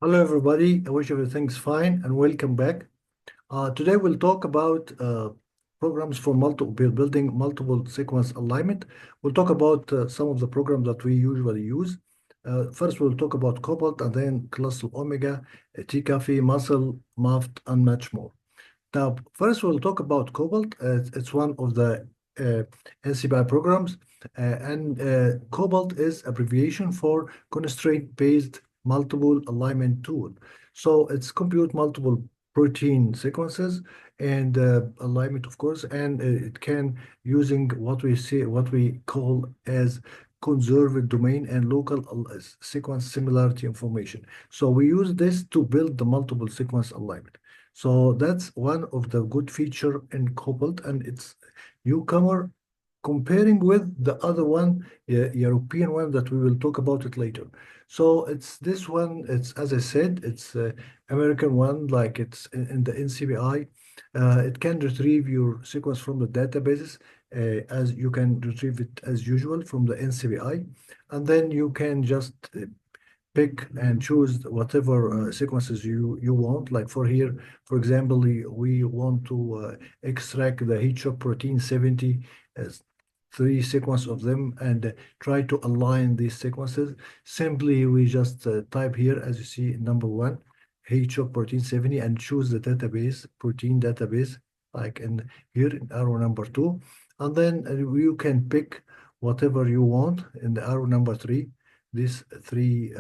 Hello, everybody. I wish everything's fine and welcome back. Today we'll talk about programs for building multiple sequence alignment. We'll talk about some of the programs that we usually use. First, we'll talk about COBALT and then Clustal Omega, Tcoffee, MUCLE, MAFT, and much more. Now, first we'll talk about COBALT. It's one of the NCBI programs, and COBALT is abbreviation for Constraint-Based Multiple Alignment Tool. So it's compute multiple protein sequences and alignment, of course, and it can using what we call as conserved domain and local sequence similarity information. So we use this to build the multiple sequence alignment. So that's one of the good feature in COBALT, and it's newcomer comparing with the other one, European one that we will talk about it later. So it's this one. It's, as I said, it's American one, like it's in the NCBI. It can retrieve your sequence from the databases as you can retrieve it as usual from the NCBI, and then you can just pick and choose whatever sequences you want. Like for here, for example, we want to extract the heat shock protein 70 as 3 sequence of them and try to align these sequences. Simply, we just type here, as you see, number 1, heat shock protein 70, and choose the database, protein database, like in here in arrow number 2. And then you can pick whatever you want in the arrow number 3, these 3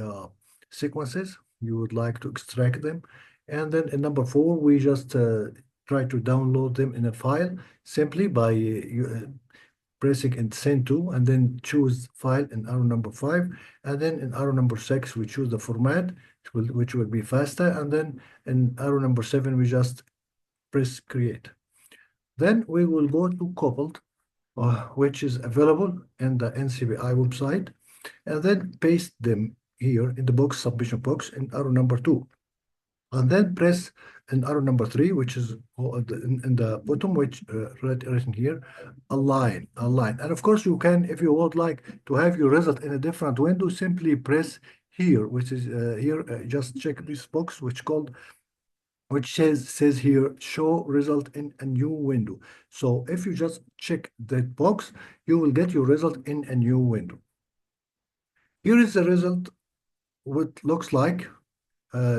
sequences you would like to extract them. And then in number 4, we just try to download them in a file simply by pressing and send to, and then choose file in arrow number 5. And then in arrow number 6, we choose the format, which will be faster. And then in arrow number 7, we just press create. Then we will go to COBALT, which is available in the NCBI website, and then paste them here in the box, submission box, in arrow number 2. And then press in arrow number 3, which is in the bottom, which written here, align. And of course, you can, if you would like to have your result in a different window, simply press here, which is here. Just check this box, which says here, show result in a new window. So if you just check that box, you will get your result in a new window. Here is the result, what looks like.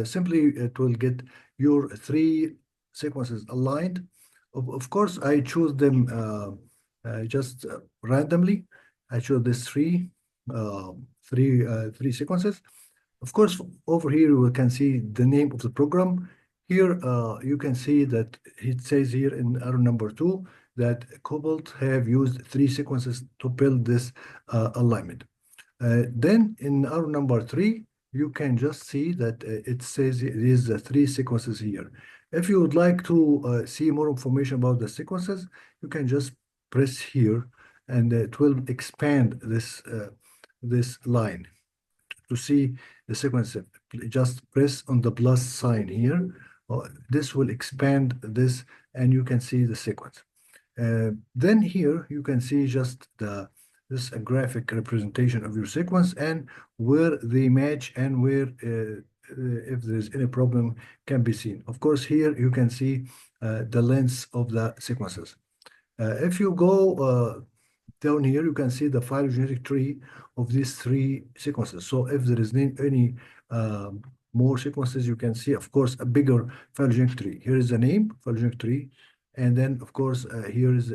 Simply, it will get your 3 sequences aligned. Of course, I choose them just randomly. I chose this three sequences. Of course, over here you can see the name of the program. Here you can see that it says here in arrow number 2 that COBALT have used 3 sequences to build this alignment. Then in arrow number 3, you can just see that it says it is the 3 sequences here. If you would like to see more information about the sequences, you can just press here, and it will expand this line. To see the sequence, just press on the plus sign here. This will expand this, and you can see the sequence. Then here you can see just this graphic representation of your sequence and where they match and where if there's any problem can be seen. Of course, here you can see the length of the sequences. If you go down here, you can see the phylogenetic tree of these 3 sequences. So if there is any more sequences, you can see, of course, a bigger phylogenetic tree. Here is the name, phylogenetic tree. And then, of course, here is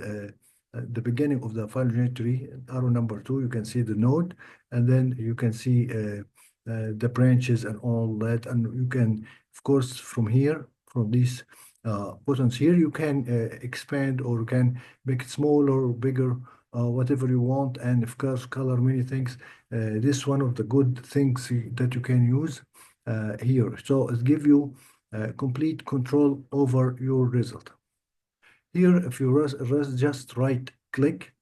the beginning of the phylogenetic tree, arrow number 2, you can see the node, and then you can see the branches and all that. And you can, of course, from here, from these buttons here, you can expand or can make it smaller or bigger, whatever you want, and of course, color many things. This is one of the good things that you can use here. So it gives you complete control over your result. Here, if you just right click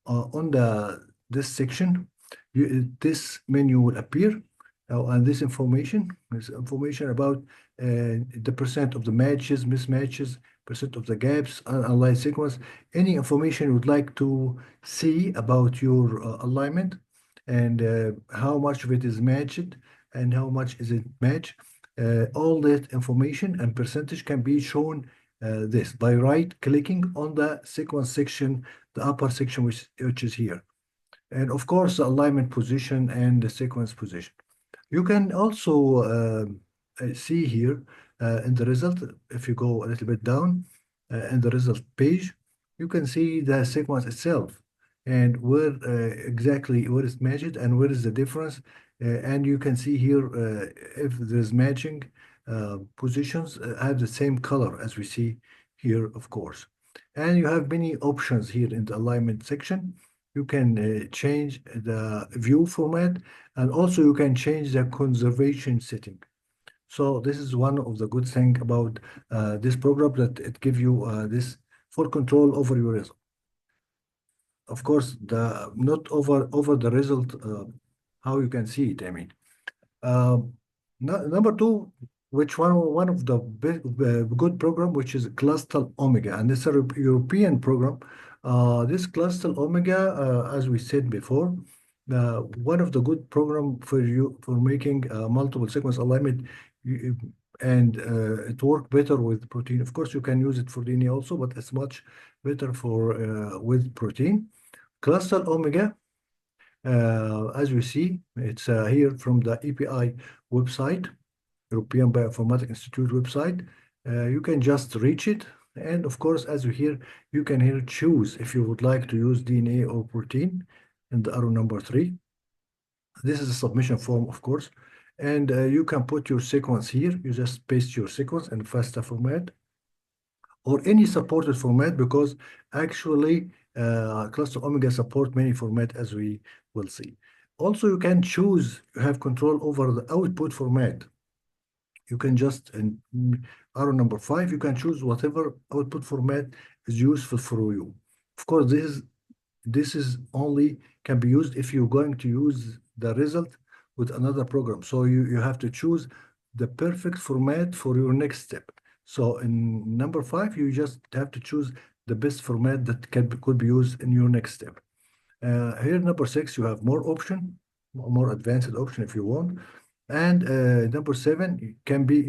on this section, this menu will appear, and this information is information about the percent of the matches, mismatches, percent of the gaps, unaligned sequence, any information you would like to see about your alignment, and how much of it is matched and how much is it matched. all that information and percentage can be shown this by right-clicking on the sequence section, the upper section which is here. And of course, the alignment position and the sequence position. You can also see here in the result, if you go a little bit down in the result page, you can see the sequence itself and where exactly where it's matched and where is the difference. And you can see here if there's matching positions have the same color as we see here, of course. And you have many options here in the alignment section. You can change the view format, and also you can change the conservation setting. So this is one of the good thing about this program, that it gives you this full control over your result. Of course, the not over the result, how you can see it. I mean, number two, which one of the good program, which is Clustal Omega, and this is a European program. This Clustal Omega, as we said before, one of the good program for you for making multiple sequence alignment, and it work better with protein. Of course, you can use it for DNA also, but it's much better for with protein. Clustal Omega, as we see, it's here from the EPI website, European Bioinformatics Institute website. You can just reach it. And of course, as you hear, you can here choose if you would like to use DNA or protein in the arrow number 3. This is a submission form, of course. And you can put your sequence here. You just paste your sequence in FASTA format or any supported format, because actually Clustal Omega support many format, as we will see. Also, you can choose, you have control over the output format. You can just, in arrow number 5, you can choose whatever output format is useful for you. Of course, this is only can be used if you're going to use the result with another program. So you have to choose the perfect format for your next step. So in number 5, you just have to choose the best format that could be used in your next step. Here, number 6, you have more option, more advanced option if you want. And number 7 can be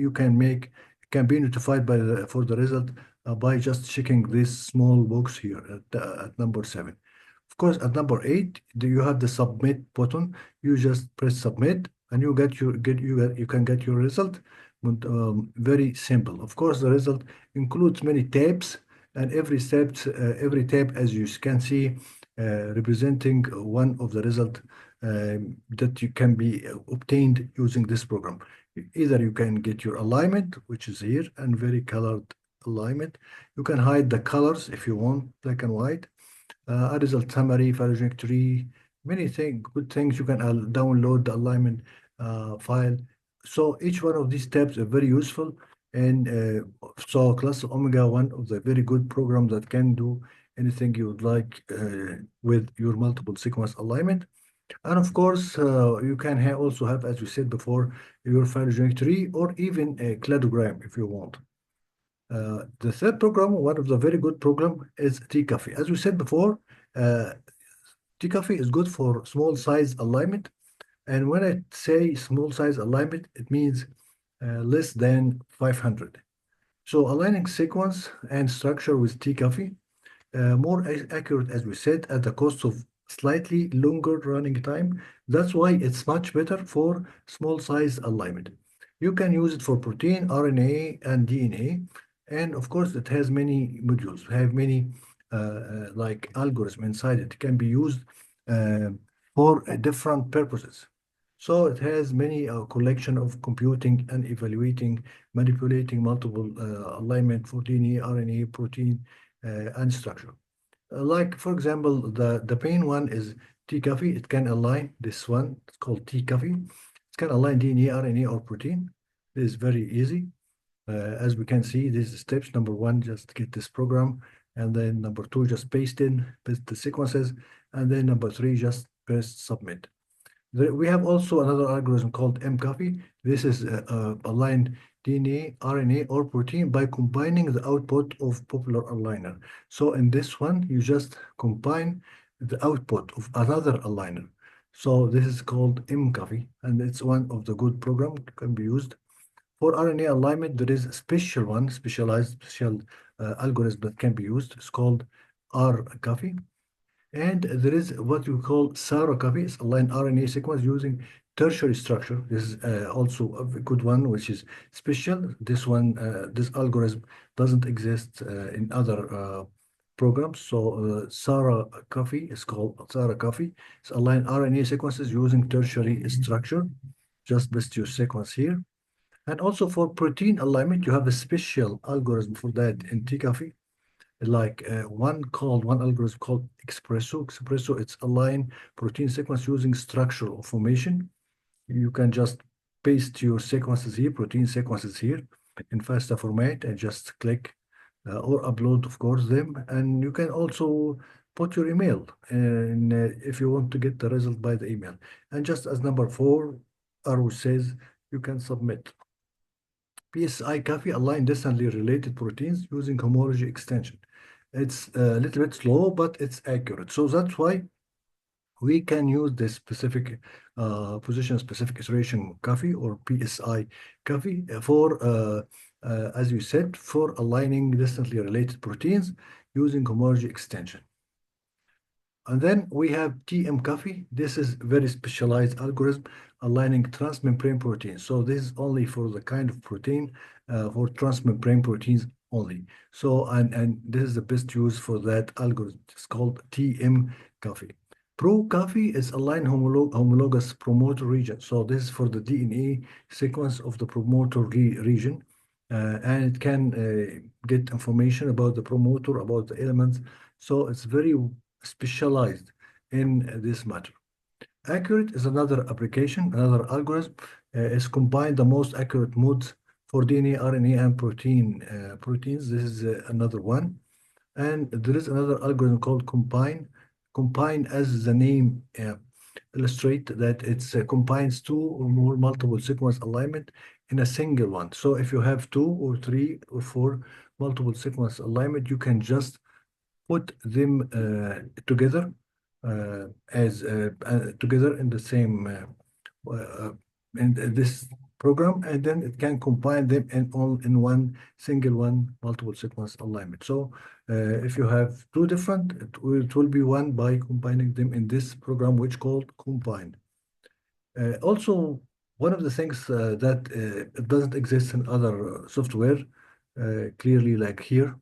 notified for the result by just checking this small box here at number 7. Of course, at number 8, you have the submit button. You just press submit, and you can get your result. Very simple. Of course, the result includes many tabs, and every tab, as you can see, representing one of the result that you can be obtained using this program. Either you can get your alignment, which is here, and very colored alignment. You can hide the colors if you want, black and white. A result summary, phylogenetic tree, many good things. You can download the alignment file. So each one of these tabs are very useful. And so Clustal Omega, one of the very good programs that can do anything you would like with your multiple sequence alignment. And of course, you can also have, as we said before, your phylogenetic tree or even a cladogram if you want. The third program, one of the very good program, is Tcoffee. As we said before, Tcoffee is good for small size alignment. And when I say small size alignment, it means less than 500. So aligning sequence and structure with Tcoffee, more accurate, as we said, at the cost of slightly longer running time. That's why it's much better for small size alignment. You can use it for protein, RNA, and DNA. And of course, it has many modules, have many like algorithm inside it. It can be used for different purposes. So it has many collection of computing and evaluating, manipulating multiple alignment for DNA, RNA, protein, and structure. Like, for example, the main one is Tcoffee. It can align this one. It's called Tcoffee. It can align DNA, RNA, or protein. It is very easy. As we can see, these steps. Number 1, just get this program. And then number 2, just paste the sequences. And then number 3, just press submit. We have also another algorithm called mCoffee. This is aligned DNA, RNA, or protein by combining the output of popular aligner. So in this one, you just combine the output of another aligner. So this is called mCoffee, and it's one of the good programs that can be used For RNA alignment, there is a special algorithm that can be used. It's called Rcopy. And there is what we call Saracopy. It's align RNA sequence using tertiary structure. This is also a good one, which is special. This algorithm doesn't exist in other programs. So Saracopy is called Saracopy. It's align RNA sequences using tertiary structure. Just best your sequence here. And also for protein alignment, you have a special algorithm for that in Tcoffee, like one algorithm called Expresso. Expresso, it's align protein sequence using structural formation. You can just paste your sequences here, protein sequences here in FASTA format, and just click or upload, of course, them. And you can also put your email and if you want to get the result by the email. And just as number 4 arrow says, you can submit. PSI Copy align distantly related proteins using homology extension. It's a little bit slow, but it's accurate. So that's why we can use this specific position-specific iteration copy or PSI copy for, as you said, for aligning distantly related proteins using homology extension. And then we have TM-Copy. This is very specialized algorithm aligning transmembrane proteins. So this is only for the kind of protein for transmembrane proteins only. So, and this is the best use for that algorithm. It's called TM-Copy. Pro-Copy is align homologous promoter region. So this is for the DNA sequence of the promoter region. And it can get information about the promoter, about the elements. So it's very specialized in this matter. Accurate is another application, another algorithm is combine the most accurate modes for DNA, RNA, and proteins. This is another one. And there is another algorithm called combine. Combine, as the name illustrate, that it combines 2 or more multiple sequence alignment in a single one. So if you have 2 or 3 or 4 multiple sequence alignment, you can just put them together together in the same in this program, and then it can combine them in one single multiple sequence alignment. So if you have 2 different, it will be one by combining them in this program, which called combine. Also, one of the things that it doesn't exist in other software, clearly like here,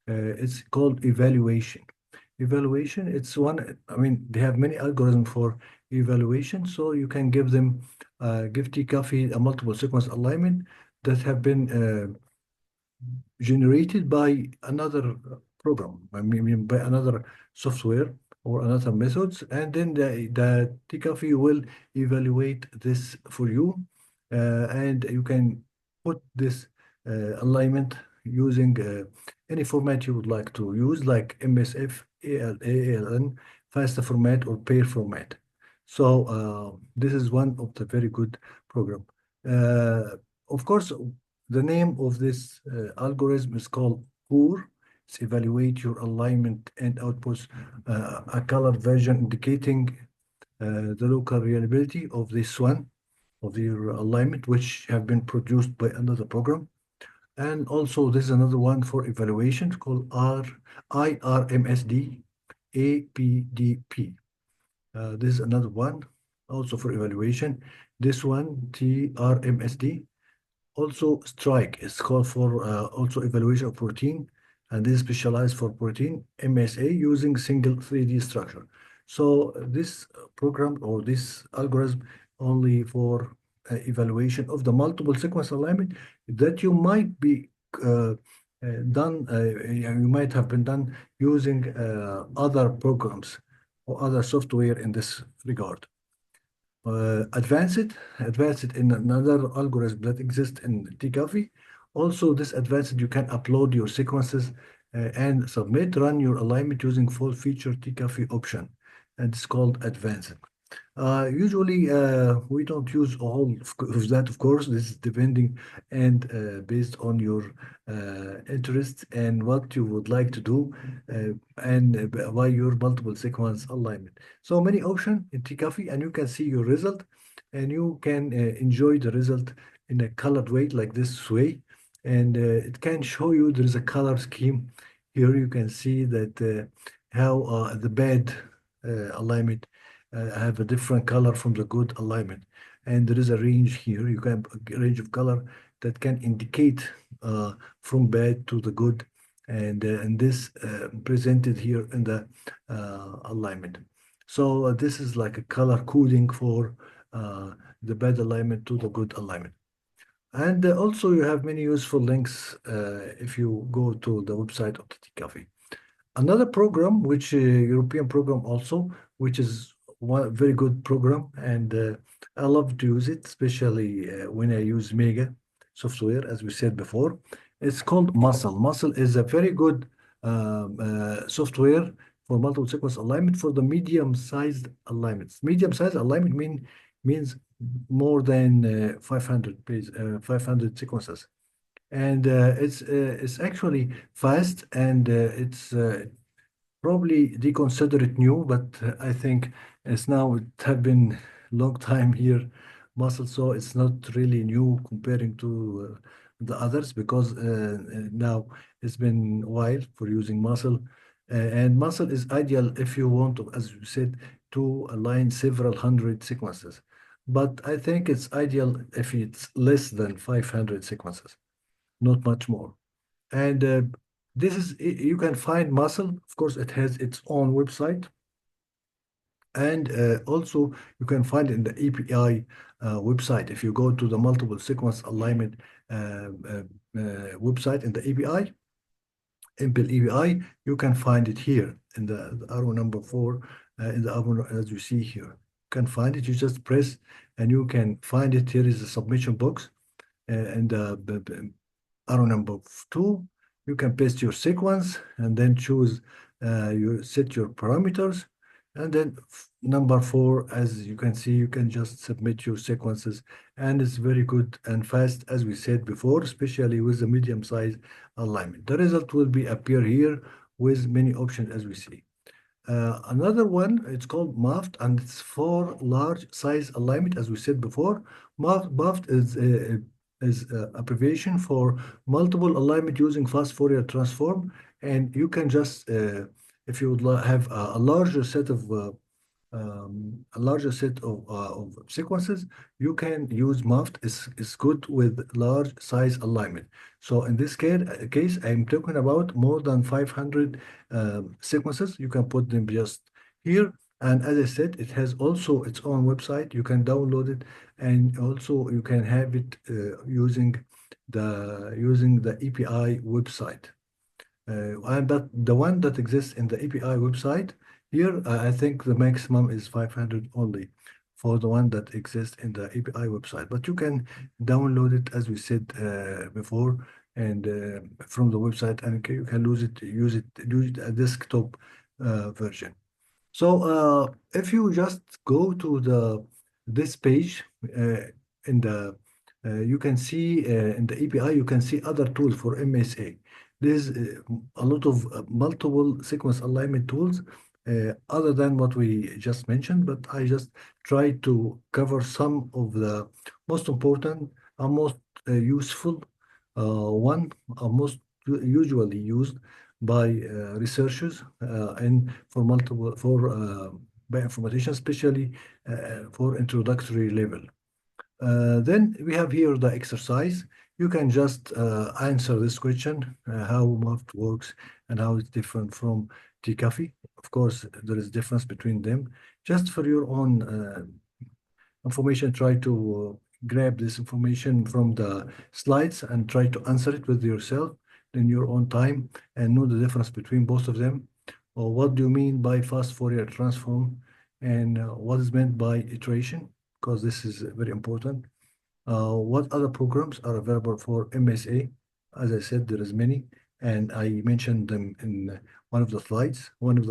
it's called evaluation. Evaluation, it's one, I mean, they have many algorithms for evaluation, so you can give them, give Tcoffee a multiple sequence alignment that have been generated by another program, I mean, by another software or another methods, and then the Tcoffee will evaluate this for you, and you can put this alignment using any format you would like to use, like MSF, ALN, FASTA format, or pair format. So this is one of the very good program. Of course, the name of this algorithm is called CORE. It's evaluate your alignment and outputs a colored version indicating the local reliability of this one, of your alignment, which have been produced by another program. And also, this is another one for evaluation called IRMSD APDP. This is another one also for evaluation. This one, TRMSD. Also, Strike is called for also evaluation of protein, and this is specialized for protein MSA using single 3D structure. So this program or this algorithm only for evaluation of the multiple sequence alignment that you might be done, you might have been done using other programs or other software in this regard. Advanced in another algorithm that exists in Tcoffee. Also, this advanced, you can upload your sequences and submit, run your alignment using full feature Tcoffee option, and it's called advanced. Usually, we don't use all of that, of course. This is depending and based on your interest and what you would like to do and by your multiple sequence alignment. So many options in Tcoffee, and you can see your result and you can enjoy the result in a colored way, like this way, and it can show you there is a color scheme. Here you can see that how the bad alignment have a different color from the good alignment, and there is a range here. You can a range of color that can indicate from bad to the good, and this presented here in the alignment. So this is like a color coding for the bad alignment to the good alignment. And also you have many useful links if you go to the website of the Tcoffee. Another program, which European program also, which is one very good program, and I love to use it, especially when I use Mega software, as we said before. It's called Muscle. Muscle is a very good software for multiple sequence alignment for the medium-sized alignments. Medium-sized alignment means more than 500 sequences, and it's actually fast, and it's probably they consider it new, but I think it's now it have been long time here muscle, so it's not really new comparing to the others, because now it's been a while for using muscle, and muscle is ideal if you want to, as you said, to align several hundred sequences. But I think it's ideal if it's less than 500 sequences, not much more. And this is, you can find muscle. Of course, it has its own website. And also, you can find in the API website. If you go to the multiple sequence alignment website in the API, MPL API, you can find it here in the arrow number 4, in the arrow, as you see here. You can find it. You just press, and you can find it. Here is the submission box, and the arrow number 2. You can paste your sequence and then choose you set your parameters, and then number 4, as you can see, you can just submit your sequences, and it's very good and fast, as we said before, especially with the medium size alignment. The result will be appear here with many options, as we see. Another one, it's called MAFT, and it's for large size alignment, as we said before. MAFT is abbreviation for multiple alignment using fast Fourier transform, and you can just, if you would have a larger set of sequences, you can use MAFT. Is good with large size alignment. So in this case, I'm talking about more than 500 sequences. You can put them just here. And as I said, it has also its own website. You can download it, and also you can have it using the API website. And that the one that exists in the API website here, I think the maximum is 500 only for the one that exists in the API website. But you can download it, as we said before, and from the website, and you can use it a desktop version. So if you just go to this page in the you can see in the API, you can see other tools for MSA. There's a lot of multiple sequence alignment tools other than what we just mentioned, but I just try to cover some of the most important and most useful most usually used by researchers and for multiple bioinformaticians, especially for introductory level. Then we have here the exercise. You can just answer this question, how MAFT works and how it's different from Tcoffee. Of course, there is difference between them. Just for your own information, try to grab this information from the slides and try to answer it with yourself in your own time and know the difference between both of them. Or what do you mean by fast Fourier transform, and what is meant by iteration, because this is very important. What other programs are available for MSA? As I said, there is many, and I mentioned them in one of the slides. What is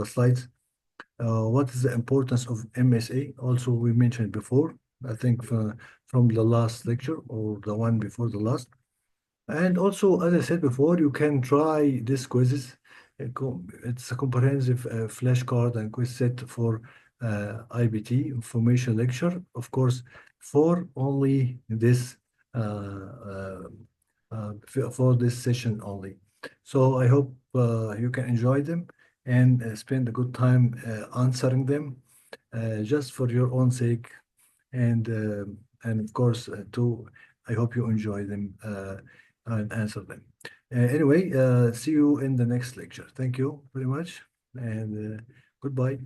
the importance of MSA? Also, we mentioned before, I think from the last lecture or the one before the last. And also, as I said before, you can try these quizzes. It's a comprehensive flashcard and quiz set for IBT, information lecture, of course, for only this for this session only. So I hope you can enjoy them and spend a good time answering them just for your own sake. And of course, I hope you enjoy them and answer them. Anyway, see you in the next lecture. Thank you very much, and goodbye.